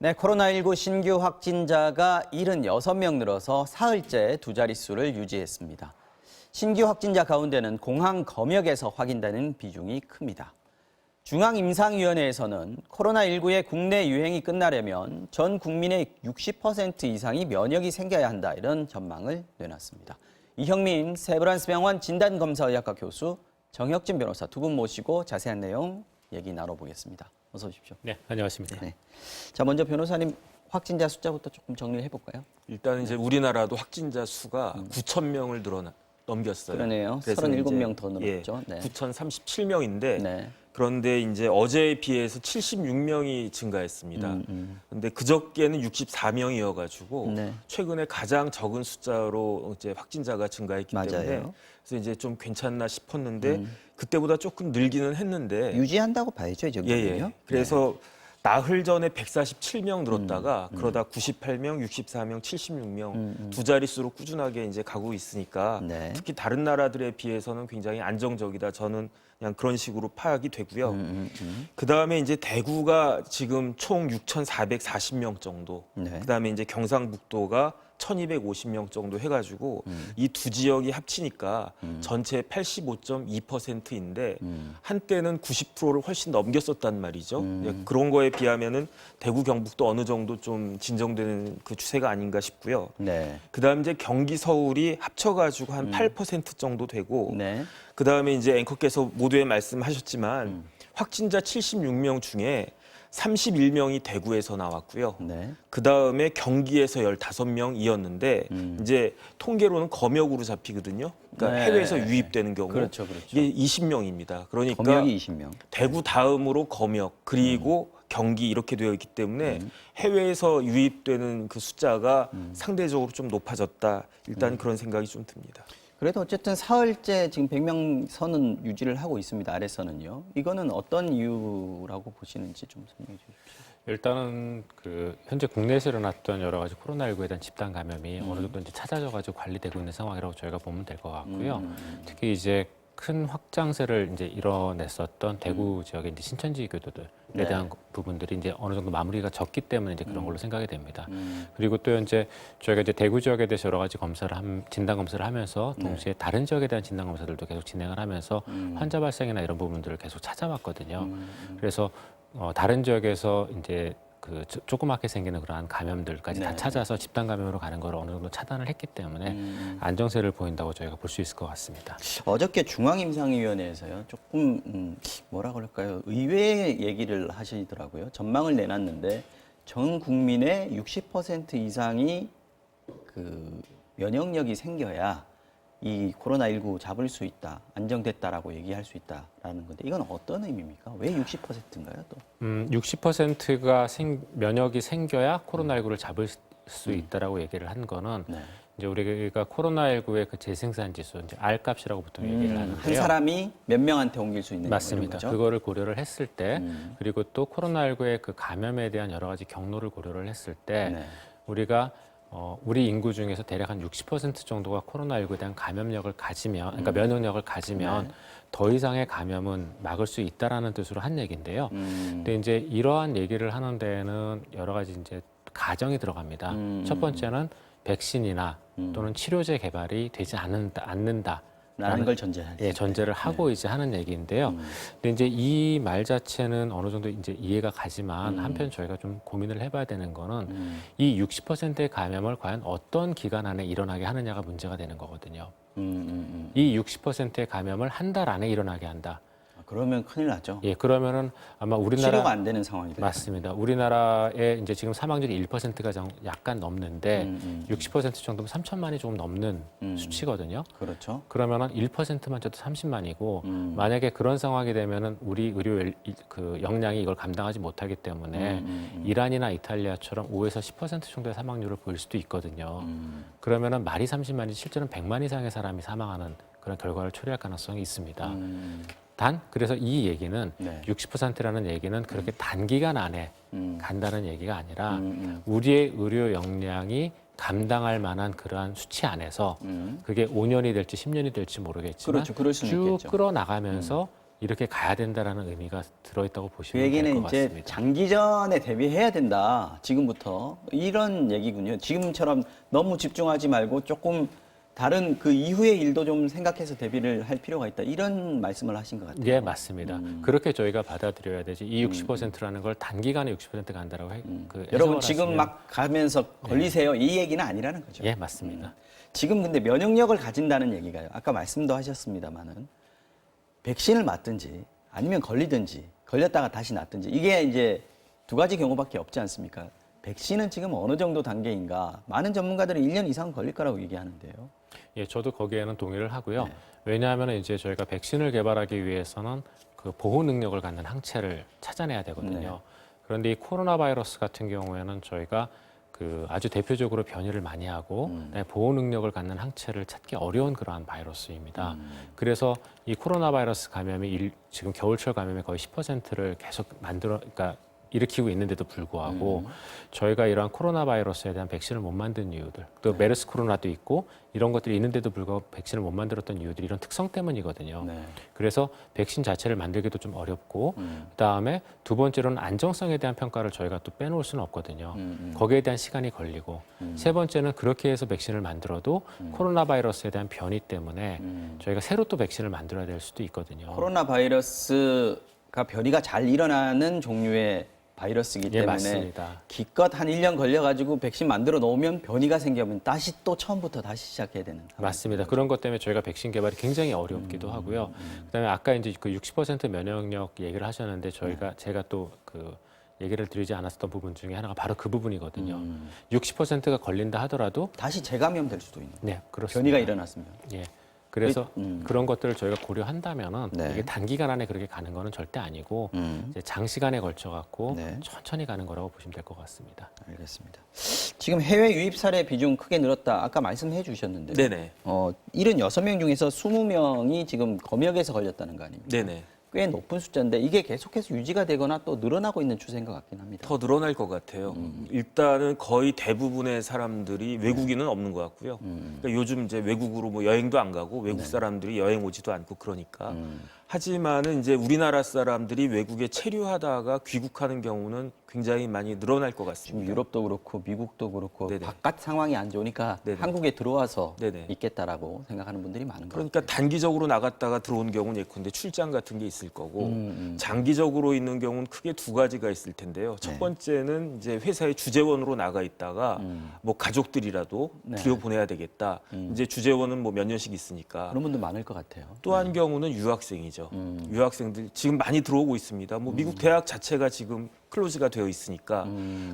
네, 코로나19 신규 확진자가 76명 늘어서 사흘째 두 자릿수를 유지했습니다. 신규 확진자 가운데는 공항 검역에서 확인되는 비중이 큽니다. 중앙임상위원회에서는 코로나19의 국내 유행이 끝나려면 전 국민의 60% 이상이 면역이 생겨야 한다, 이런 전망을 내놨습니다. 이형민 세브란스병원 진단검사의학과 교수, 정혁진 변호사 두 분 모시고 자세한 내용 얘기 나눠보겠습니다. 어서 오십시오. 네, 안녕하십니까. 네. 자, 먼저 변호사님 확진자 숫자부터 조금 정리를 해볼까요? 일단 이제 우리나라도 확진자 수가 9천 명을 넘겼어요. 그러네요. 그래서 37명 더 늘었죠. 예, 네. 9,037명인데 네. 그런데 이제 어제에 비해서 76명이 증가했습니다. 그런데 그저께는 64명이어가지고 네. 최근에 가장 적은 숫자로 이제 확진자가 증가했기 때문에 맞아요. 그래서 이제 좀 괜찮나 싶었는데 그때보다 조금 늘기는 했는데 유지한다고 봐야죠, 이 정도면요. 예. 그래서 나흘 전에 147명 늘었다가 그러다 98명, 64명, 76명 두 자릿수로 꾸준하게 이제 가고 있으니까 네. 특히 다른 나라들에 비해서는 굉장히 안정적이다. 저는 그냥 그런 식으로 파악이 되고요. 그다음에 이제 대구가 지금 총 6,440명 정도. 네. 그다음에 이제 경상북도가 1,250명 정도 해가지고 이 두 지역이 합치니까 전체 85.2%인데 한때는 90%를 훨씬 넘겼었단 말이죠. 그런 거에 비하면은 대구, 경북도 어느 정도 좀 진정되는 그 추세가 아닌가 싶고요. 네. 그다음 이제 경기, 서울이 합쳐가지고 한 8% 정도 되고 네. 그다음에 이제 앵커께서 모두에 말씀하셨지만 확진자 76명 중에 31명이 대구에서 나왔고요. 네. 그다음에 경기에서 15명이었는데 이제 통계로는 검역으로 잡히거든요. 그러니까 네. 해외에서 유입되는 경우 그렇죠. 이게 20명입니다. 그러니까 검역이 20명. 대구 다음으로 검역 그리고 경기 이렇게 되어 있기 때문에 해외에서 유입되는 그 숫자가 상대적으로 좀 높아졌다. 일단 그런 생각이 좀 듭니다. 그래도 어쨌든 사흘째 지금 100명 선은 유지를 하고 있습니다. 아래선은요. 이거는 어떤 이유라고 보시는지 좀 설명해 주십시오. 일단은 그 현재 국내에서 일어났던 여러 가지 코로나19에 대한 집단 감염이 어느 정도 이제 찾아져가지고 관리되고 있는 상황이라고 저희가 보면 될 것 같고요. 특히 이제 큰 확장세를 이제 이뤄냈었던 대구 지역의 이제 신천지 교도들에 네. 대한 부분들이 이제 어느 정도 마무리가 졌기 때문에 이제 그런 걸로 생각이 됩니다. 그리고 또 이제 저희가 이제 대구 지역에 대해서 여러 가지 진단 검사를 하면서 동시에 다른 지역에 대한 진단 검사들도 계속 진행을 하면서 환자 발생이나 이런 부분들을 계속 찾아봤거든요. 그래서 다른 지역에서 이제 그 조그맣게 생기는 그러한 감염들까지 다 네. 찾아서 집단 감염으로 가는 걸 어느 정도 차단을 했기 때문에 안정세를 보인다고 저희가 볼 수 있을 것 같습니다. 어저께 중앙임상위원회에서요. 조금 뭐라 그럴까요? 의외의 얘기를 하시더라고요. 전망을 내놨는데 전 국민의 60% 이상이 그 면역력이 생겨야 이 코로나19 잡을 수 있다, 안정됐다라고 얘기할 수 있다라는 건데 이건 어떤 의미입니까? 왜 60%인가요, 또? 60%가 면역이 생겨야 코로나19를 잡을 수 있다라고 얘기를 한 거는 네. 이제 우리가 코로나19의 그 재생산 지수, 이제 R값이라고 보통 얘기를 하는데요. 한 사람이 몇 명한테 옮길 수 있는 맞습니다. 거죠? 그거를 고려를 했을 때, 그리고 또 코로나19의 그 감염에 대한 여러 가지 경로를 고려를 했을 때, 네. 우리가 우리 인구 중에서 대략 한 60% 정도가 코로나19에 대한 감염력을 가지면, 그러니까 면역력을 가지면 네. 더 이상의 감염은 막을 수 있다라는 뜻으로 한 얘기인데요. 근데 이제 이러한 얘기를 하는 데에는 여러 가지 이제 가정이 들어갑니다. 첫 번째는 백신이나 또는 치료제 개발이 되지 않는다. 라는 걸 전제할 때. 예, 전제를 하고 이제 하는 얘기인데요. 근데 이제 이 말 자체는 어느 정도 이제 이해가 가지만 한편 저희가 좀 고민을 해봐야 되는 거는 이 60%의 감염을 과연 어떤 기간 안에 일어나게 하느냐가 문제가 되는 거거든요. 이 60%의 감염을 한 달 안에 일어나게 한다. 그러면 큰일 나죠. 예, 그러면은 아마 우리나라 치료가 안 되는 상황이 되죠. 맞습니다. 우리나라의 이제 지금 사망률이 1%가 약간 넘는데 60% 정도면 3천만이 조금 넘는 수치거든요. 그렇죠. 그러면은 1%만 줘도 30만이고 만약에 그런 상황이 되면은 우리 의료 그 역량이 이걸 감당하지 못하기 때문에 이란이나 이탈리아처럼 5에서 10% 정도의 사망률을 보일 수도 있거든요. 그러면은 말이 30만이 실제로는 100만 이상의 사람이 사망하는 그런 결과를 초래할 가능성이 있습니다. 그래서 이 얘기는 네. 60%라는 얘기는 그렇게 단기간 안에 간다는 얘기가 아니라 우리의 의료 역량이 감당할 만한 그러한 수치 안에서 그게 5년이 될지 10년이 될지 모르겠지만 그렇죠. 그럴 수는 쭉 있겠죠. 끌어나가면서 이렇게 가야 된다라는 의미가 들어있다고 그 보시면 될 얘기는 것 이제 같습니다. 장기전에 대비해야 된다. 지금부터 이런 얘기군요. 지금처럼 너무 집중하지 말고 조금 다른 그 이후의 일도 좀 생각해서 대비를 할 필요가 있다. 이런 말씀을 하신 것 같아요. 예, 맞습니다. 그렇게 저희가 받아들여야 되지. 이 60%라는 걸 단기간에 60% 간다라고 여러분 해석을 지금 하시면- 막 가면서 걸리세요. 이 얘기는 아니라는 거죠. 예, 맞습니다. 지금 근데 면역력을 가진다는 얘기가요. 아까 말씀도 하셨습니다만은 백신을 맞든지 아니면 걸리든지 걸렸다가 다시 낫든지 이게 이제 두 가지 경우밖에 없지 않습니까? 백신은 지금 어느 정도 단계인가? 많은 전문가들은 1년 이상 걸릴 거라고 얘기하는데요. 예, 저도 거기에는 동의를 하고요. 네. 왜냐하면 이제 저희가 백신을 개발하기 위해서는 그 보호 능력을 갖는 항체를 찾아내야 되거든요. 네. 그런데 이 코로나 바이러스 같은 경우에는 저희가 그 아주 대표적으로 변이를 많이 하고 그다음에 보호 능력을 갖는 항체를 찾기 어려운 그러한 바이러스입니다. 그래서 이 코로나 바이러스 감염이 지금 겨울철 감염의 거의 10%를 계속 그러니까 일으키고 있는데도 불구하고 저희가 이러한 코로나 바이러스에 대한 백신을 못 만든 이유들, 또 메르스 코로나도 있고 이런 것들이 있는데도 불구하고 백신을 못 만들었던 이유들이 이런 특성 때문이거든요. 네. 그래서 백신 자체를 만들기도 좀 어렵고 그다음에 두 번째로는 안정성에 대한 평가를 저희가 또 빼놓을 수는 없거든요. 거기에 대한 시간이 걸리고 세 번째는 그렇게 해서 백신을 만들어도 코로나 바이러스에 대한 변이 때문에 저희가 새로 또 백신을 만들어야 될 수도 있거든요. 코로나 바이러스가 변이가 잘 일어나는 종류의 바이러스이기 예, 때문에 맞습니다. 기껏 한 1년 걸려가지고 백신 만들어 놓으면 변이가 생기면 다시 또 처음부터 다시 시작해야 되는. 맞습니다. 그런 것 때문에 저희가 백신 개발이 굉장히 어렵기도 하고요. 그다음에 아까 이제 그 60% 면역력 얘기를 하셨는데 제가 또 그 얘기를 드리지 않았었던 부분 중에 하나가 바로 그 부분이거든요. 60%가 걸린다 하더라도 다시 재감염 될 수도 있는. 네, 그렇습니다. 변이가 일어났으면. 예. 그래서 그런 것들을 저희가 고려한다면은 네. 이게 단기간 안에 그렇게 가는 거는 절대 아니고 이제 장시간에 걸쳐 갖고 네. 천천히 가는 거라고 보시면 될 것 같습니다. 알겠습니다. 지금 해외 유입 사례 비중 크게 늘었다. 아까 말씀해 주셨는데. 네네. 76명 중에서 20명이 지금 검역에서 걸렸다는 거 아닙니까? 네네. 꽤 높은 숫자인데 이게 계속해서 유지가 되거나 또 늘어나고 있는 추세인 것 같긴 합니다. 더 늘어날 것 같아요. 일단은 거의 대부분의 사람들이 외국인은 없는 것 같고요. 그러니까 요즘 이제 외국으로 뭐 여행도 안 가고 외국 사람들이 여행 오지도 않고 그러니까. 하지만은 이제 우리나라 사람들이 외국에 체류하다가 귀국하는 경우는 굉장히 많이 늘어날 것 지금 같습니다. 유럽도 그렇고 미국도 그렇고 네네. 바깥 상황이 안 좋으니까 네네. 한국에 들어와서 네네. 있겠다라고 생각하는 분들이 많은 것 그러니까 같아요. 단기적으로 나갔다가 들어온 경우는 예컨대 출장 같은 게 있을 거고 장기적으로 있는 경우는 크게 두 가지가 있을 텐데요. 첫 네. 번째는 이제 회사의 주재원으로 나가 있다가 뭐 가족들이라도 네. 들여보내야 되겠다. 이제 주재원은 뭐 몇 년씩 있으니까. 그런 분들 많을 것 같아요. 또 한 경우는 유학생이죠. 유학생들 지금 많이 들어오고 있습니다. 뭐 미국 대학 자체가 지금 클로즈가 되어 있으니까.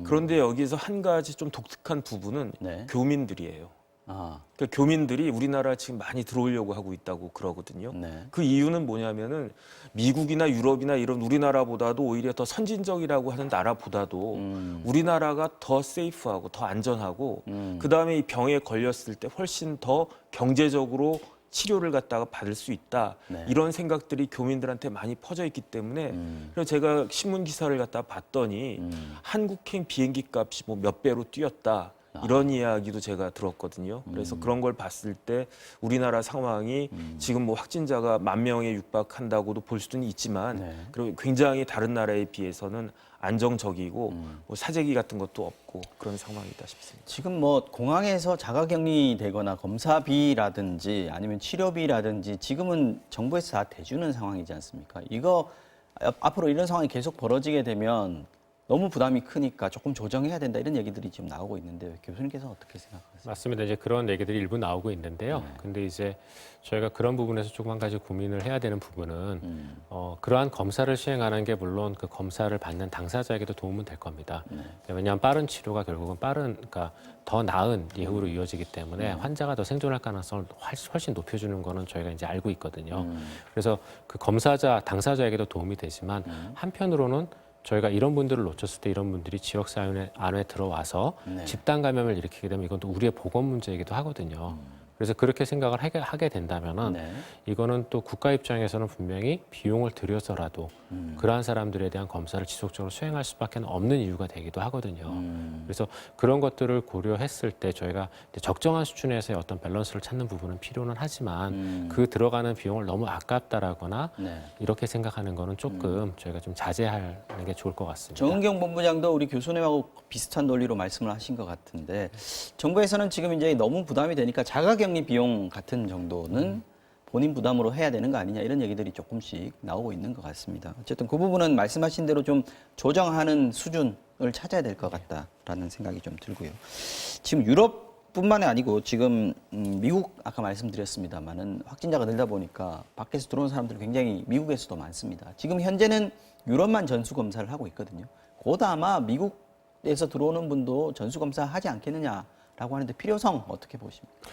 그런데 여기서 한 가지 좀 독특한 부분은 네. 교민들이에요. 아, 그러니까 교민들이 우리나라 지금 많이 들어오려고 하고 있다고 그러거든요. 네. 그 이유는 뭐냐면은 미국이나 유럽이나 이런 우리나라보다도 오히려 더 선진적이라고 하는 나라보다도 우리나라가 더 세이프하고 더 안전하고 그다음에 이 병에 걸렸을 때 훨씬 더 경제적으로 치료를 갖다가 받을 수 있다. 네. 이런 생각들이 교민들한테 많이 퍼져 있기 때문에 그래서 제가 신문 기사를 갖다 봤더니 한국행 비행기 값이 뭐 몇 배로 뛰었다. 이런 이야기도 제가 들었거든요. 그래서 그런 걸 봤을 때 우리나라 상황이 지금 뭐 확진자가 10,000명에 육박한다고도 볼 수는 있지만 네. 그리고 굉장히 다른 나라에 비해서는 안정적이고 뭐 사재기 같은 것도 없고 그런 상황이다 싶습니다. 지금 뭐 공항에서 자가격리 되거나 검사비라든지 아니면 치료비라든지 지금은 정부에서 다 대주는 상황이지 않습니까? 이거 앞으로 이런 상황이 계속 벌어지게 되면 너무 부담이 크니까 조금 조정해야 된다 이런 얘기들이 지금 나오고 있는데 교수님께서 어떻게 생각하세요? 맞습니다. 이제 그런 얘기들이 일부 나오고 있는데요. 근데 이제 저희가 그런 부분에서 조금 한 가지 고민을 해야 되는 부분은 그러한 검사를 시행하는 게 물론 그 검사를 받는 당사자에게도 도움은 될 겁니다. 왜냐하면 빠른 치료가 결국은 그러니까 더 나은 이후로 이어지기 때문에 환자가 더 생존할 가능성을 훨씬 높여주는 거는 저희가 이제 알고 있거든요. 그래서 그 당사자에게도 도움이 되지만 한편으로는 저희가 이런 분들을 놓쳤을 때 이런 분들이 지역사회 안에 들어와서 네. 집단 감염을 일으키게 되면 이건 또 우리의 보건 문제이기도 하거든요. 그래서 그렇게 생각을 하게 된다면은 네. 이거는 또 국가 입장에서는 분명히 비용을 들여서라도 그러한 사람들에 대한 검사를 지속적으로 수행할 수밖에 없는 이유가 되기도 하거든요. 그래서 그런 것들을 고려했을 때 저희가 이제 적정한 수준에서의 어떤 밸런스를 찾는 부분은 필요는 하지만 그 들어가는 비용을 너무 아깝다라거나 네. 이렇게 생각하는 거는 조금 저희가 좀 자제하는 게 좋을 것 같습니다. 정은경 본부장도 우리 교수님하고 비슷한 논리로 말씀을 하신 것 같은데 정부에서는 지금 이제 너무 부담이 되니까 자가격리 비용 같은 정도는 본인 부담으로 해야 되는 거 아니냐 이런 얘기들이 조금씩 나오고 있는 것 같습니다. 어쨌든 그 부분은 말씀하신 대로 좀 조정하는 수준을 찾아야 될 것 같다라는 생각이 좀 들고요. 지금 유럽뿐만이 아니고 지금 미국 아까 말씀드렸습니다만은 확진자가 늘다 보니까 밖에서 들어오는 사람들이 굉장히 미국에서도 많습니다. 지금 현재는 유럽만 전수 검사를 하고 있거든요. 곧 아마 미국에서 들어오는 분도 전수 검사 하지 않겠느냐라고 하는데 필요성 어떻게 보십니까?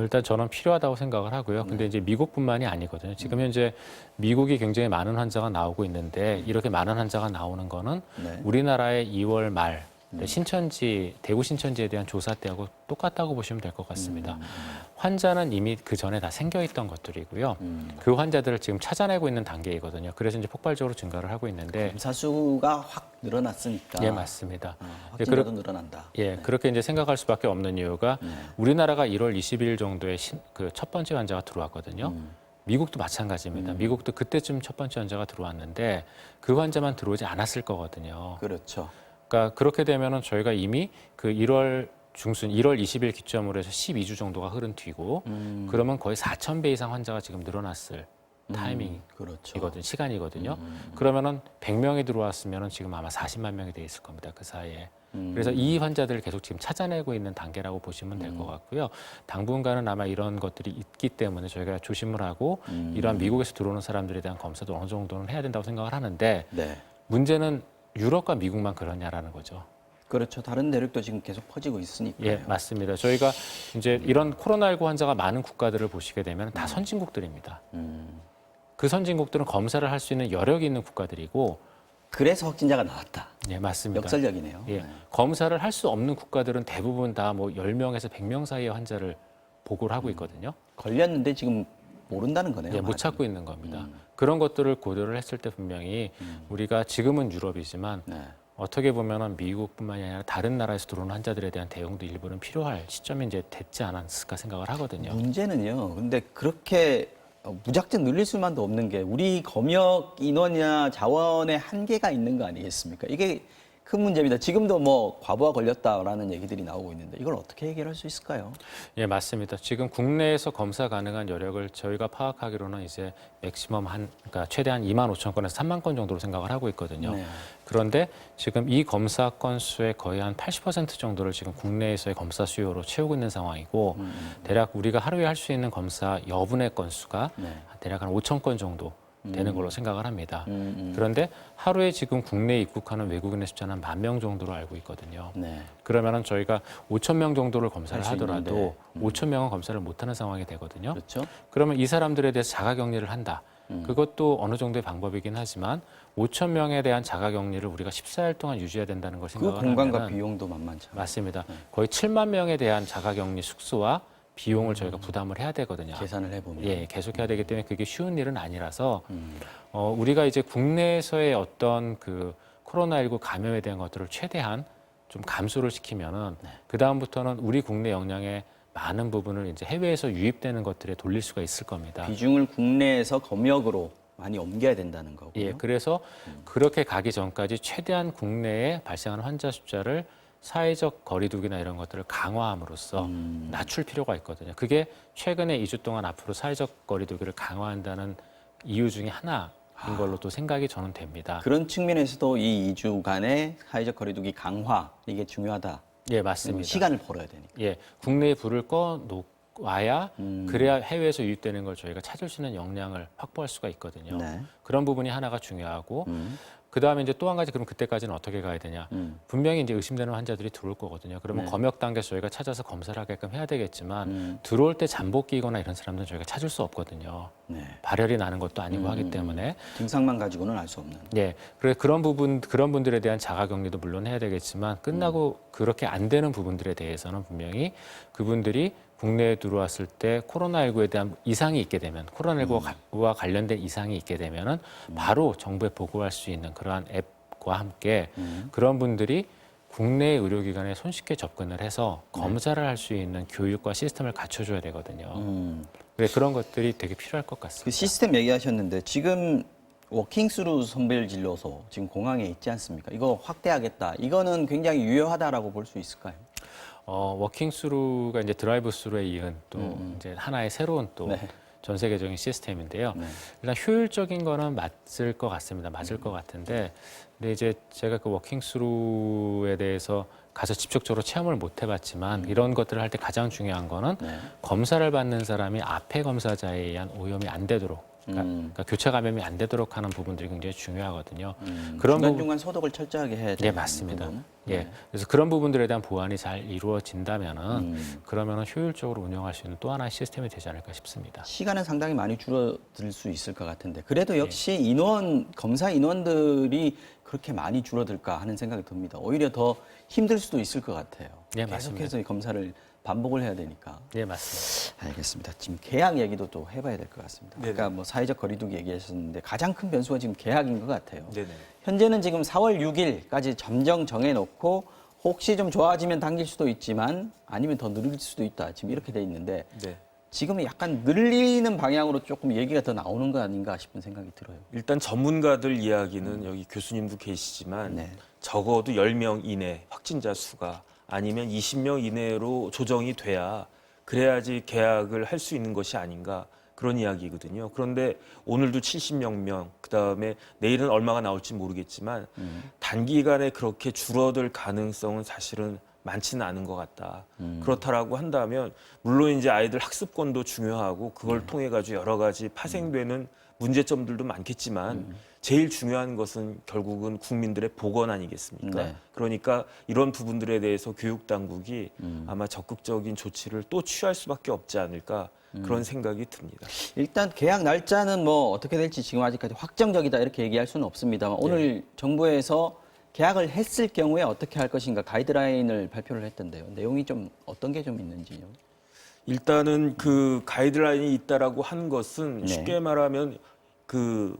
일단 저는 필요하다고 생각을 하고요. 근데 이제 미국뿐만이 아니거든요. 지금 현재 미국이 굉장히 많은 환자가 나오고 있는데 이렇게 많은 환자가 나오는 거는 네. 우리나라의 2월 말 신천지, 대구 신천지에 대한 조사 때하고 똑같다고 보시면 될 것 같습니다. 환자는 이미 그 전에 다 생겨 있던 것들이고요. 그 환자들을 지금 찾아내고 있는 단계이거든요. 그래서 이제 폭발적으로 증가를 하고 있는데 검사 수가 확 늘어났으니까. 예, 맞습니다. 확진자도 늘어난다. 예, 그렇게 이제 생각할 수밖에 없는 이유가 우리나라가 1월 20일 정도에 그 첫 번째 환자가 들어왔거든요. 미국도 마찬가지입니다. 미국도 그때쯤 첫 번째 환자가 들어왔는데 그 환자만 들어오지 않았을 거거든요. 그렇죠. 그러니까 그렇게 되면은 저희가 이미 그 1월 중순 1월 20일 기점으로 해서 12주 정도가 흐른 뒤고 그러면 거의 4,000배 이상 환자가 지금 늘어났을 타이밍이거든요. 그렇죠. 시간이거든요. 그러면은 100명이 들어왔으면은 지금 아마 40만 명이 돼 있을 겁니다. 그 사이에. 그래서 이 환자들을 계속 지금 찾아내고 있는 단계라고 보시면 될 것 같고요. 당분간은 아마 이런 것들이 있기 때문에 저희가 조심을 하고 이러한 미국에서 들어오는 사람들에 대한 검사도 어느 정도는 해야 된다고 생각을 하는데 네. 문제는 유럽과 미국만 그러냐라는 거죠. 그렇죠. 다른 대륙도 지금 계속 퍼지고 있으니까요. 예, 맞습니다. 저희가 이제 이런 코로나19 환자가 많은 국가들을 보시게 되면 다 선진국들입니다. 그 선진국들은 검사를 할 수 있는 여력이 있는 국가들이고, 그래서 확진자가 나왔다. 예, 맞습니다. 역설적이네요. 예, 네. 검사를 할 수 없는 국가들은 대부분 다 뭐 10명에서 100명 사이의 환자를 보고를 하고 있거든요. 걸렸는데 지금 모른다는 거네요. 예, 못 찾고 있는 겁니다. 그런 것들을 고려를 했을 때 분명히 우리가 지금은 유럽이지만 네. 어떻게 보면은 미국뿐만이 아니라 다른 나라에서 들어오는 환자들에 대한 대응도 일부는 필요할 시점이 이제 됐지 않았을까 생각을 하거든요. 문제는요. 근데 그렇게 무작정 늘릴 수만도 없는 게 우리 검역 인원이나 자원의 한계가 있는 거 아니겠습니까? 이게 큰 문제입니다. 지금도 뭐 과부하 걸렸다라는 얘기들이 나오고 있는데 이걸 어떻게 해결할 수 있을까요? 예, 맞습니다. 지금 국내에서 검사 가능한 여력을 저희가 파악하기로는 이제 맥시멈 그러니까 최대한 2만 5천 건에서 3만 건 정도로 생각을 하고 있거든요. 네. 그런데 지금 이 검사 건수의 거의 한 80% 정도를 지금 국내에서의 검사 수요로 채우고 있는 상황이고 대략 우리가 하루에 할 수 있는 검사 여분의 건수가 네. 대략 한 5천 건 정도 되는 걸로 생각을 합니다. 그런데 하루에 지금 국내에 입국하는 외국인의 숫자는 10,000명 정도로 알고 있거든요. 네. 그러면은 저희가 5,000명 정도를 검사를 할수 하더라도 5,000명은 검사를 못하는 상황이 되거든요. 그렇죠. 그러면 이 사람들에 대해서 자가격리를 한다. 그것도 어느 정도의 방법이긴 하지만 5,000명에 대한 자가격리를 우리가 14일 동안 유지해야 된다는 걸 그 생각을 공간과 하면은 비용도 만만치 않아요. 맞습니다. 거의 7만 명에 대한 자가격리 숙소와 비용을 저희가 부담을 해야 되거든요. 계산을 해보면. 예, 계속해야 되기 때문에 그게 쉬운 일은 아니라서 우리가 이제 국내에서의 어떤 그 코로나19 감염에 대한 것들을 최대한 좀 감소를 시키면은 그 다음부터는 우리 국내 역량의 많은 부분을 이제 해외에서 유입되는 것들에 돌릴 수가 있을 겁니다. 비중을 국내에서 검역으로 많이 옮겨야 된다는 거고요. 예, 그래서 그렇게 가기 전까지 최대한 국내에 발생하는 환자 숫자를 사회적 거리두기나 이런 것들을 강화함으로써 낮출 필요가 있거든요. 그게 최근에 2주 동안 앞으로 사회적 거리두기를 강화한다는 이유 중에 하나인 걸로 또 생각이 저는 됩니다. 그런 측면에서도 이 2주간의 사회적 거리두기 강화 이게 중요하다. 예, 맞습니다. 시간을 벌어야 되니까. 예, 국내에 불을 꺼 놓아야 그래야 해외에서 유입되는 걸 저희가 찾을 수 있는 역량을 확보할 수가 있거든요. 네. 그런 부분이 하나가 중요하고 그 다음에 이제 또 한 가지 그럼 그때까지는 어떻게 가야 되냐? 분명히 이제 의심되는 환자들이 들어올 거거든요. 그러면 네. 검역 단계에서 저희가 찾아서 검사를 하게끔 해야 되겠지만 들어올 때 잠복 끼거나 이런 사람들은 저희가 찾을 수 없거든요. 네. 발열이 나는 것도 아니고 하기 때문에 증상만 가지고는 알 수 없는. 예, 그래 그런 분들에 대한 자가격리도 물론 해야 되겠지만 끝나고 그렇게 안 되는 부분들에 대해서는 분명히 그분들이 국내에 들어왔을 때 코로나19에 대한 이상이 있게 되면 코로나19와 관련된 이상이 있게 되면은 바로 정부에 보고할 수 있는 그러한 앱과 함께 그런 분들이 국내 의료기관에 손쉽게 접근을 해서 검사를 할 수 있는 교육과 시스템을 갖춰줘야 되거든요. 그래 그런 것들이 되게 필요할 것 같습니다. 그 시스템 얘기하셨는데 지금 워킹스루 선별 진료소 지금 공항에 있지 않습니까? 이거 확대하겠다. 이거는 굉장히 유효하다라고 볼 수 있을까요? 워킹스루가 이제 드라이브스루에 이은 또 이제 하나의 새로운 또 네. 전 세계적인 시스템인데요. 네. 일단 효율적인 거는 맞을 것 같습니다. 맞을 것 같은데, 근데 이제 제가 그 워킹스루에 대해서 가서 직접적으로 체험을 못 해봤지만 이런 것들을 할 때 가장 중요한 거는 네. 검사를 받는 사람이 앞에 검사자에 의한 오염이 안 되도록. 그러니까 교차 감염이 안 되도록 하는 부분들이 굉장히 중요하거든요. 그런 부분, 중간중간 소독을 철저하게 해야 네, 되는 맞습니다. 부분. 예, 네. 그래서 그런 부분들에 대한 보완이 잘 이루어진다면은 그러면은 효율적으로 운영할 수 있는 또 하나의 시스템이 되지 않을까 싶습니다. 시간은 상당히 많이 줄어들 수 있을 것 같은데 그래도 네. 역시 검사 인원들이 그렇게 많이 줄어들까 하는 생각이 듭니다. 오히려 더 힘들 수도 있을 것 같아요. 네, 맞습니다. 계속해서 이 검사를 반복을 해야 되니까. 네, 맞습니다. 알겠습니다. 지금 계약 얘기도 또 해봐야 될 것 같습니다. 네네. 아까 뭐 사회적 거리두기 얘기하셨는데 가장 큰 변수가 지금 계약인 것 같아요. 네네. 현재는 지금 4월 6일까지 잠정 정해놓고 혹시 좀 좋아지면 당길 수도 있지만 아니면 더 늘릴 수도 있다. 지금 이렇게 돼 있는데 네. 지금은 약간 늘리는 방향으로 조금 얘기가 더 나오는 거 아닌가 싶은 생각이 들어요. 일단 전문가들 이야기는 여기 교수님도 계시지만 네. 적어도 10명 이내 확진자 수가 아니면 20명 이내로 조정이 돼야 그래야지 계약을 할 수 있는 것이 아닌가 그런 이야기거든요. 그런데 오늘도 70명, 그다음에 내일은 얼마가 나올지 모르겠지만 단기간에 그렇게 줄어들 가능성은 사실은 많지는 않은 것 같다. 그렇다라고 한다면 물론 이제 아이들 학습권도 중요하고 그걸 통해 가지고 여러 가지 파생되는 문제점들도 많겠지만 제일 중요한 것은 결국은 국민들의 보건 아니겠습니까? 네. 그러니까 이런 부분들에 대해서 교육 당국이 아마 적극적인 조치를 또 취할 수밖에 없지 않을까 그런 생각이 듭니다. 일단 계약 날짜는 뭐 어떻게 될지 지금 아직까지 확정적이다 이렇게 얘기할 수는 없습니다만 오늘 정부에서 계약을 했을 경우에 어떻게 할 것인가 가이드라인을 발표를 했던데요. 내용이 좀 어떤 게 좀 있는지요? 일단은 그 가이드라인이 있다라고 한 것은 네. 쉽게 말하면 그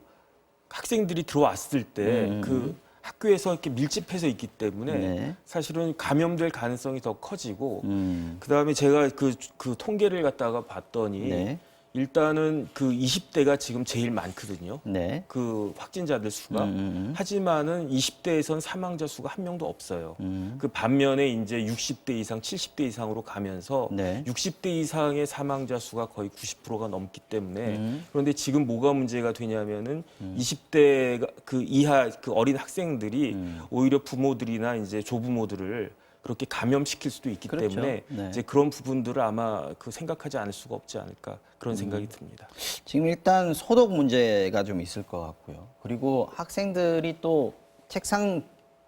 학생들이 들어왔을 때 그 학교에서 이렇게 밀집해서 있기 때문에 네. 사실은 감염될 가능성이 더 커지고 음. 그다음에 제가 그 통계를 갖다가 봤더니 네. 일단은 그 20대가 지금 제일 많거든요. 네. 그 확진자들 수가. 하지만은 20대에선 사망자 수가 한 명도 없어요. 그 반면에 이제 60대 이상, 70대 이상으로 가면서 네. 60대 이상의 사망자 수가 거의 90%가 넘기 때문에 그런데 지금 뭐가 문제가 되냐면은 20대 그 이하 그 어린 학생들이 오히려 부모들이나 이제 조부모들을 그렇게 감염시킬 수도 있기 그렇죠. 때문에 네. 이제 그런 부분들을 아마 그 생각하지 않을 수가 없지 않을까 그런 생각이 듭니다. 지금 일단 소독 문제가 좀 있을 것 같고요. 그리고 학생들이 또 책상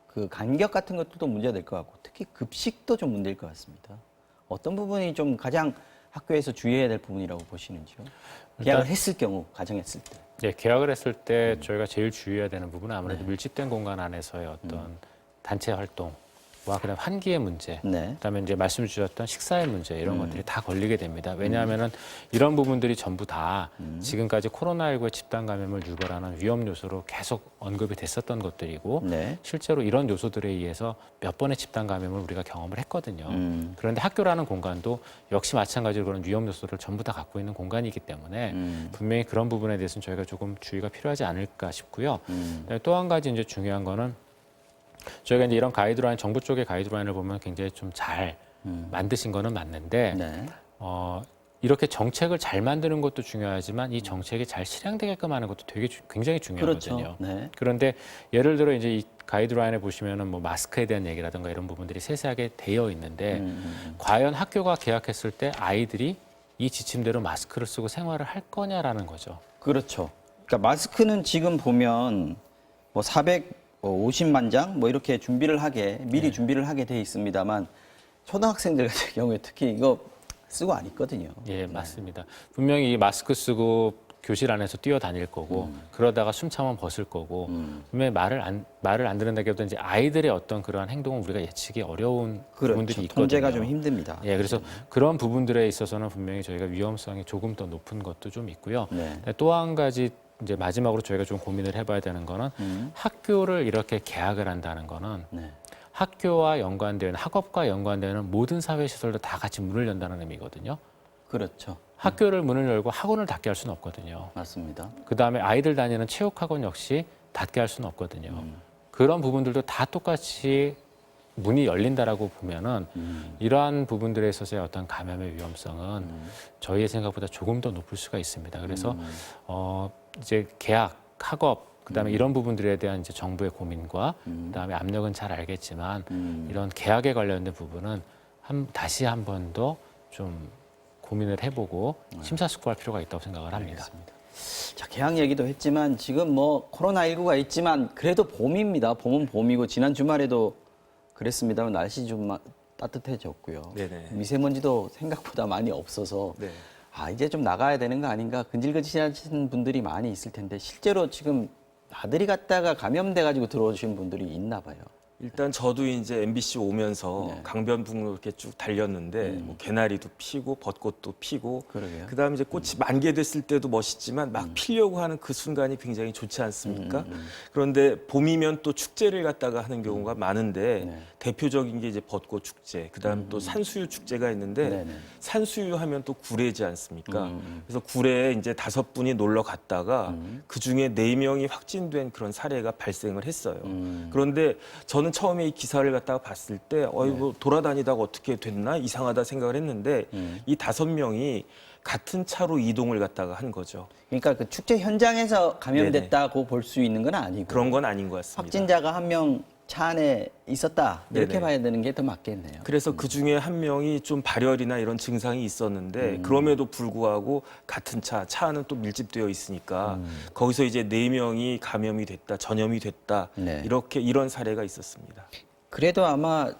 그 간격 같은 것도 문제가 될 것 같고 특히 급식도 좀 문제일 것 같습니다. 어떤 부분이 좀 가장 학교에서 주의해야 될 부분이라고 보시는지요? 계약을 했을 경우, 가정했을 때. 네, 계약을 했을 때 저희가 제일 주의해야 되는 부분은 아무래도 밀집된 공간 안에서의 어떤 단체 활동과 그다음 환기의 문제, 네. 그다음에 이제 말씀 주셨던 식사의 문제 이런 것들이 다 걸리게 됩니다. 왜냐하면은 이런 부분들이 전부 다 지금까지 코로나19의 집단 감염을 유발하는 위험 요소로 계속 언급이 됐었던 것들이고 네. 실제로 이런 요소들에 의해서 몇 번의 집단 감염을 우리가 경험을 했거든요. 그런데 학교라는 공간도 역시 마찬가지로 그런 위험 요소를 전부 다 갖고 있는 공간이기 때문에 분명히 그런 부분에 대해서는 저희가 조금 주의가 필요하지 않을까 싶고요. 또 한 가지 이제 중요한 거는 저희가 이제 이런 가이드라인, 정부 쪽의 가이드라인을 보면 굉장히 좀 잘 만드신 거는 맞는데, 네. 이렇게 정책을 잘 만드는 것도 중요하지만 이 정책이 잘 실행되게끔 하는 것도 굉장히 중요하거든요. 그렇죠. 네. 그런데 예를 들어 이제 이 가이드라인에 보시면은 뭐 마스크에 대한 얘기라든가 이런 부분들이 세세하게 되어 있는데, 과연 학교가 계약했을 때 아이들이 이 지침대로 마스크를 쓰고 생활을 할 거냐라는 거죠. 그렇죠. 그러니까 마스크는 지금 보면 뭐 450만 장 뭐 이렇게 미리 준비를 하게 돼 있습니다만 초등학생들 같은 경우에 특히 이거 쓰고 안 있거든요. 예, 맞습니다. 분명히 이 마스크 쓰고 교실 안에서 뛰어다닐 거고 그러다가 숨 차면 벗을 거고 분명히 말을 안 듣는다기보다 이제 아이들의 어떤 그러한 행동은 우리가 예측이 어려운 부분들이 있거든요. 통제가 좀 힘듭니다. 예, 그래서 그런 부분들에 있어서는 분명히 저희가 위험성이 조금 더 높은 것도 좀 있고요. 네. 또 한 가지 이제 마지막으로 저희가 좀 고민을 해봐야 되는 거는 학교를 이렇게 개학을 한다는 거는 네. 학교와 연관되는 학업과 연관되는 모든 사회 시설도 다 같이 문을 연다는 의미거든요. 그렇죠. 학교를 문을 열고 학원을 닫게 할 수는 없거든요. 맞습니다. 그다음에 아이들 다니는 체육학원 역시 닫게 할 수는 없거든요. 그런 부분들도 다 똑같이 문이 열린다라고 보면은 이러한 부분들에 있어서의 어떤 감염의 위험성은 저희의 생각보다 조금 더 높을 수가 있습니다. 그래서 이제 개학, 학업 그다음에 이런 부분들에 대한 이제 정부의 고민과 그다음에 압력은 잘 알겠지만 이런 개학에 관련된 부분은 다시 한 번 더 좀 고민을 해보고 심사숙고할 필요가 있다고 생각을 합니다. 알겠습니다. 자, 개학 얘기도 했지만 지금 뭐 코로나19가 있지만 그래도 봄입니다. 봄은 봄이고 지난 주말에도 그랬습니다만 날씨 좀 따뜻해졌고요. 네네. 미세먼지도 생각보다 많이 없어서 네. 이제 좀 나가야 되는 거 아닌가 근질근질하신 분들이 많이 있을 텐데 실제로 지금 나들이 갔다가 감염돼가지고 들어오신 분들이 있나 봐요. 일단 저도 이제 MBC 오면서 네. 강변북로 이렇게 쭉 달렸는데 뭐 개나리도 피고 벚꽃도 피고 그러게요. 그다음에 이제 꽃이 만개됐을 때도 멋있지만 막 피려고 하는 그 순간이 굉장히 좋지 않습니까? 그런데 봄이면 또 축제를 갖다가 하는 경우가 많은데 네. 대표적인 게 이제 벚꽃 축제, 그다음 또 산수유 축제가 있는데 네네. 산수유 하면 또 구례지 않습니까? 그래서 구례에 이제 5분이 놀러 갔다가 그 중에 4명이 확진된 그런 사례가 발생을 했어요. 그런데 저는 처음에 이 기사를 갖다가 봤을 때 뭐 돌아다니다가 어떻게 됐나 이상하다 생각을 했는데 이 5명이 같은 차로 이동을 갖다가 한 거죠. 그러니까 그 축제 현장에서 감염됐다고 볼 수 있는 건 아니고 그런 건 아닌 것 같습니다. 확진자가 한 명 차 안에 있었다 이렇게 네네. 봐야 되는 게 더 맞겠네요. 그래서 그 중에 한 명이 좀 발열이나 이런 증상이 있었는데 그럼에도 불구하고 같은 차 안은 또 밀집되어 있으니까 거기서 이제 4명이 감염이 됐다, 전염이 됐다 네. 이런 사례가 있었습니다. 그래도 아마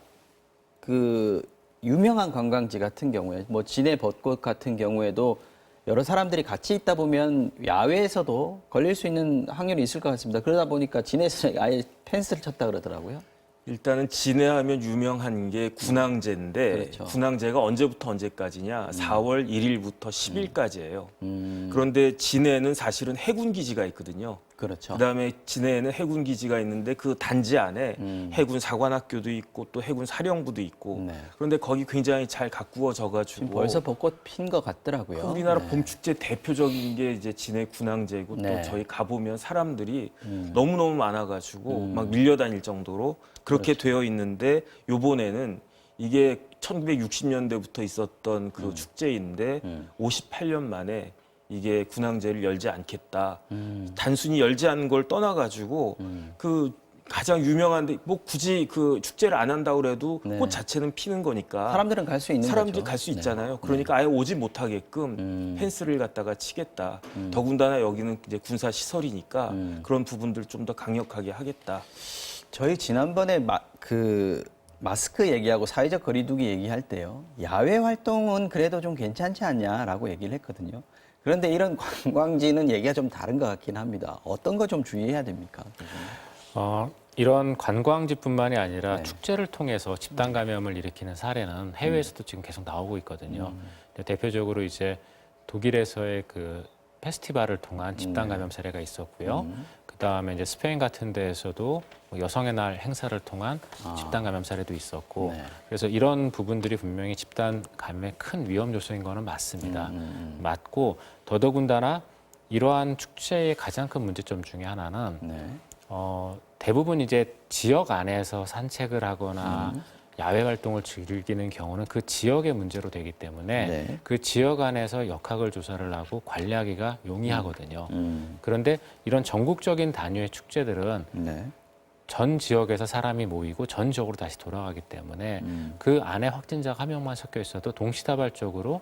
그 유명한 관광지 같은 경우에 뭐 진해 벚꽃 같은 경우에도 여러 사람들이 같이 있다 보면 야외에서도 걸릴 수 있는 확률이 있을 것 같습니다. 그러다 보니까 진해에서 아예 펜스를 쳤다 그러더라고요. 일단은 진해하면 유명한 게 군항제인데 그렇죠. 군항제가 언제부터 언제까지냐? 4월 1일부터 10일까지예요. 그런데 진해는 사실은 해군 기지가 있거든요. 그렇죠. 그다음에 진해에는 해군 기지가 있는데 그 단지 안에 해군 사관학교도 있고 또 해군 사령부도 있고 네. 그런데 거기 굉장히 잘 가꾸어져 가지고 지금 벌써 벚꽃 핀 것 같더라고요. 우리나라 네. 봄 축제 대표적인 게 이제 진해 군항제고 네. 또 저희 가보면 사람들이 너무너무 많아가지고 막 밀려다닐 정도로 그렇게 되어 있는데 요번에는 이게 1960년대부터 있었던 그 축제인데 58년 만에 이게 군항제를 열지 않겠다. 단순히 열지 않은 걸 떠나가지고 그 가장 유명한데 뭐 굳이 그 축제를 안 한다고 그래도 네. 꽃 자체는 피는 거니까 사람들은 갈 수 있는 사람들이 거죠. 갈 수 네. 있잖아요. 그러니까 아예 오지 못하게끔 펜스를 갖다가 치겠다. 더군다나 여기는 이제 군사 시설이니까 그런 부분들 좀 더 강력하게 하겠다. 저희 지난번에 마스크 얘기하고 사회적 거리두기 얘기할 때요. 야외 활동은 그래도 좀 괜찮지 않냐라고 얘기를 했거든요. 그런데 이런 관광지는 얘기가 좀 다른 것 같긴 합니다. 어떤 거 좀 주의해야 됩니까? 이런 관광지뿐만이 아니라 네. 축제를 통해서 집단 감염을 일으키는 사례는 해외에서도 지금 계속 나오고 있거든요. 대표적으로 이제 독일에서의 그 페스티벌을 통한 집단 감염 사례가 있었고요. 그다음에 이제 스페인 같은 데에서도 뭐 여성의 날 행사를 통한 집단 감염 사례도 있었고 네. 그래서 이런 부분들이 분명히 집단 감염의 큰 위험 요소인 거는 맞습니다. 맞고 더더군다나 이러한 축제의 가장 큰 문제점 중에 하나는 네. 대부분 이제 지역 안에서 산책을 하거나 야외 활동을 즐기는 경우는 그 지역의 문제로 되기 때문에 네. 그 지역 안에서 역학을 조사를 하고 관리하기가 용이하거든요. 그런데 이런 전국적인 단위의 축제들은 네. 전 지역에서 사람이 모이고 전 지역으로 다시 돌아가기 때문에 그 안에 확진자가 한 명만 섞여 있어도 동시다발적으로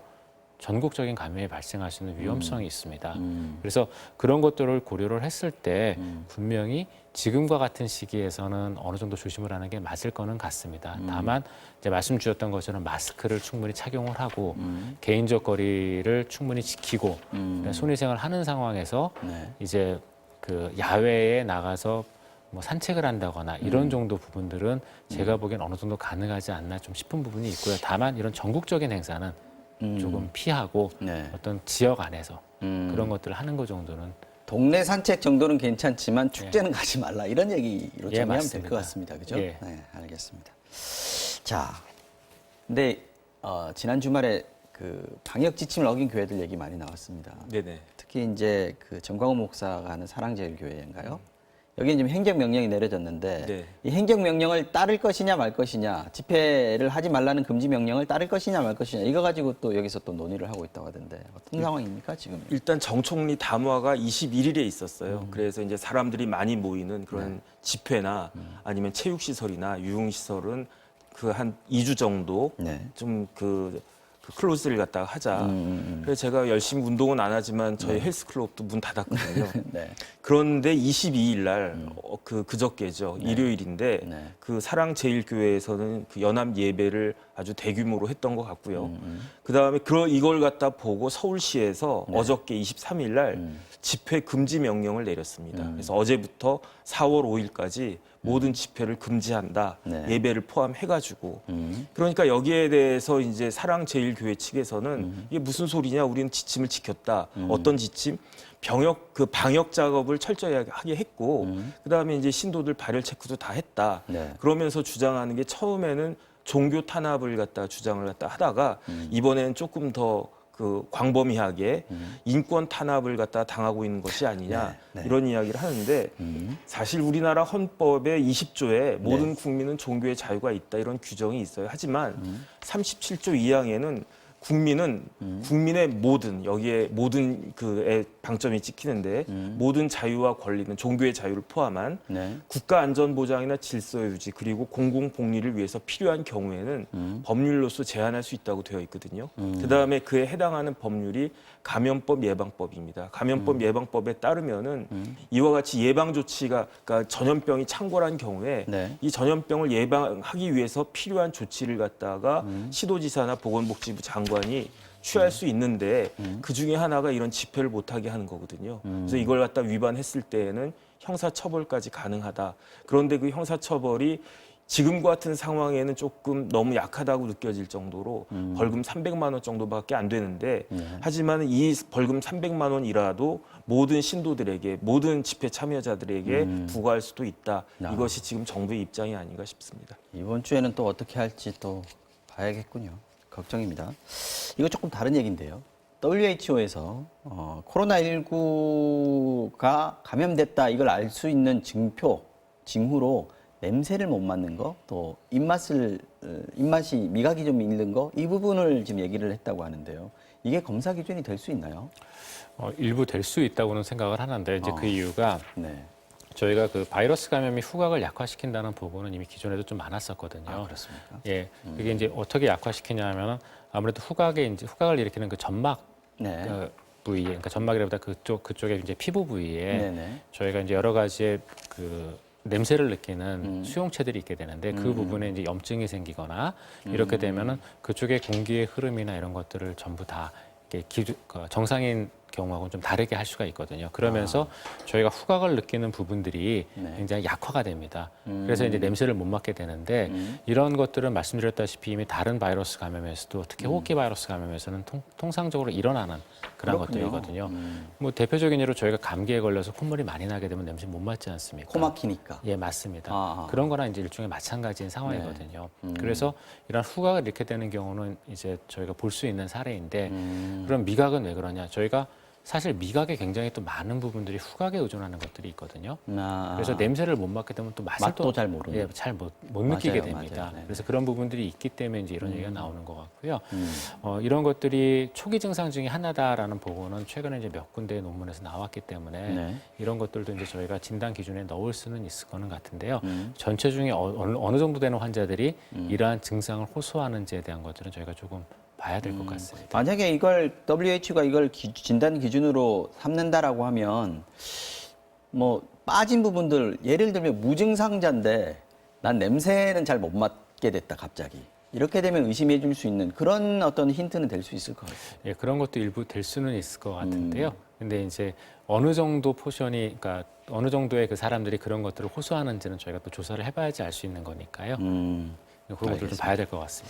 전국적인 감염이 발생할 수 있는 위험성이 있습니다. 그래서 그런 것들을 고려를 했을 때 분명히 지금과 같은 시기에서는 어느 정도 조심을 하는 게 맞을 거는 같습니다. 다만 이제 말씀 주셨던 것처럼 마스크를 충분히 착용을 하고 개인적 거리를 충분히 지키고 손위생을 하는 상황에서 네. 이제 그 야외에 나가서 뭐 산책을 한다거나 이런 정도 부분들은 제가 보기엔 어느 정도 가능하지 않나 좀 싶은 부분이 있고요. 다만 이런 전국적인 행사는 조금 피하고 네. 어떤 지역 안에서 그런 것들을 하는 것 정도는 동네 산책 정도는 괜찮지만 축제는 가지 말라 이런 얘기로 예, 정리하면 될 맞습니다. 것 같습니다. 그죠? 예. 네, 알겠습니다. 자, 근데 지난 주말에 그 방역 지침을 어긴 교회들 얘기 많이 나왔습니다. 네네. 특히 이제 그 정광훈 목사가 하는 사랑제일교회인가요? 여기는 지금 행정명령이 내려졌는데 네. 이 행정명령을 따를 것이냐 말 것이냐, 집회를 하지 말라는 금지명령을 따를 것이냐 말 것이냐 이거 가지고 또 여기서 또 논의를 하고 있다고 하던데 어떤 상황입니까 지금? 일단 정총리 담화가 21일에 있었어요. 그래서 이제 사람들이 많이 모이는 그런 집회나 아니면 체육시설이나 유흥시설은 그 한 2주 정도 네. 좀 그 클로즈를 갖다가 하자. 그래서 제가 열심히 운동은 안 하지만 저희 헬스클럽도 문 닫았거든요. 네. 그런데 22일 날 그저께죠. 일요일인데 네. 그 사랑제일교회에서는 그 연합 예배를 아주 대규모로 했던 것 같고요. 그다음에 이걸 갖다 보고 서울시에서 어저께 23일 날 집회 금지 명령을 내렸습니다. 그래서 어제부터 4월 5일까지 모든 집회를 금지한다. 네. 예배를 포함해가지고. 그러니까 여기에 대해서 이제 사랑제일교회 측에서는 이게 무슨 소리냐? 우리는 지침을 지켰다. 어떤 지침? 방역 작업을 철저히 하게 했고, 그 다음에 이제 신도들 발열 체크도 다 했다. 네. 그러면서 주장하는 게 처음에는 종교 탄압을 갖다 주장을 갖다 하다가 이번에는 조금 더 그 광범위하게 인권 탄압을 갖다 당하고 있는 것이 아니냐 네, 네. 이런 이야기를 하는데 사실 우리나라 헌법의 20조에 모든 국민은 종교의 자유가 있다 이런 규정이 있어요. 하지만 37조 2항에는 국민은 국민의 모든 여기에 모든 그의 방점이 찍히는데 모든 자유와 권리는 종교의 자유를 포함한 네. 국가 안전 보장이나 질서 유지 그리고 공공 복리를 위해서 필요한 경우에는 법률로서 제한할 수 있다고 되어 있거든요. 그다음에 그에 해당하는 법률이 감염법 예방법입니다. 감염법 예방법에 따르면은 이와 같이 예방 조치가 그러니까 전염병이 창궐한 경우에 네. 이 전염병을 예방하기 위해서 필요한 조치를 갖다가 시도지사나 보건복지부 장관이 취할 수 있는데 그 중에 하나가 이런 집회를 못하게 하는 거거든요. 그래서 이걸 갖다 위반했을 때에는 형사처벌까지 가능하다. 그런데 그 형사처벌이 지금과 같은 상황에는 조금 너무 약하다고 느껴질 정도로 벌금 300만 원 정도밖에 안 되는데 하지만 이 벌금 300만 원이라도 모든 신도들에게 모든 집회 참여자들에게 부과할 수도 있다. 이것이 지금 정부의 입장이 아닌가 싶습니다. 이번 주에는 또 어떻게 할지 또 봐야겠군요. 걱정입니다. 이거 조금 다른 얘기인데요. WHO에서 코로나19가 감염됐다 이걸 알 수 있는 징후로 냄새를 못 맡는 거, 또 입맛이 미각이 좀 잃는 거, 이 부분을 지금 얘기를 했다고 하는데요. 이게 검사 기준이 될 수 있나요? 일부 될 수 있다고는 생각을 하는데 이제 그 이유가 네. 저희가 그 바이러스 감염이 후각을 약화시킨다는 보고는 이미 기존에도 좀 많았었거든요. 아, 그렇습니까? 예, 그게 이제 어떻게 약화시키냐면은 아무래도 후각을 일으키는 그 점막 네. 부위에, 그러니까 점막이라보다 그쪽에 이제 피부 부위에 네네. 저희가 이제 여러 가지의 그 냄새를 느끼는 수용체들이 있게 되는데 그 부분에 이제 염증이 생기거나 이렇게 되면은 그쪽의 공기의 흐름이나 이런 것들을 전부 다 이렇게 정상인 경우하고는 좀 다르게 할 수가 있거든요. 그러면서 저희가 후각을 느끼는 부분들이 네. 굉장히 약화가 됩니다. 그래서 이제 냄새를 못 맡게 되는데 이런 것들은 말씀드렸다시피 이미 다른 바이러스 감염에서도 특히 호흡기 바이러스 감염에서는 통상적으로 일어나는 그런 그렇군요. 것들이거든요. 뭐 대표적인 예로 저희가 감기에 걸려서 콧물이 많이 나게 되면 냄새 못 맡지 않습니까? 코 막히니까. 예, 맞습니다. 아. 그런 거랑 이제 일종의 마찬가지인 상황이거든요. 그래서 이런 후각을 잃게 되는 경우는 이제 저희가 볼 수 있는 사례인데 그럼 미각은 왜 그러냐? 저희가 사실 미각에 굉장히 또 많은 부분들이 후각에 의존하는 것들이 있거든요. 그래서 냄새를 못 맡게 되면 또 맛도 잘 모르는. 예, 잘 못 느끼게 맞아요, 됩니다. 맞아요. 네네. 그래서 그런 부분들이 있기 때문에 이제 이런 얘기가 나오는 것 같고요. 이런 것들이 초기 증상 중에 하나다라는 보고는 최근에 이제 몇 군데의 논문에서 나왔기 때문에 네. 이런 것들도 이제 저희가 진단 기준에 넣을 수는 있을 거는 같은데요. 전체 중에 어느 정도 되는 환자들이 이러한 증상을 호소하는지에 대한 것들은 저희가 조금 봐야 될 것 같습니다. 만약에 이걸 WHO가 이걸 진단 기준으로 삼는다라고 하면 뭐 빠진 부분들 예를 들면 무증상자인데 난 냄새는 잘 못 맡게 됐다 갑자기 이렇게 되면 의심해 줄 수 있는 그런 어떤 힌트는 될 수 있을 것 같아요. 예, 그런 것도 일부 될 수는 있을 것 같은데요. 근데 이제 어느 정도 포션이, 그러니까 어느 정도의 그 사람들이 그런 것들을 호소하는지는 저희가 또 조사를 해봐야지 알 수 있는 거니까요. 그런 것들 좀 봐야 될 것 같습니다.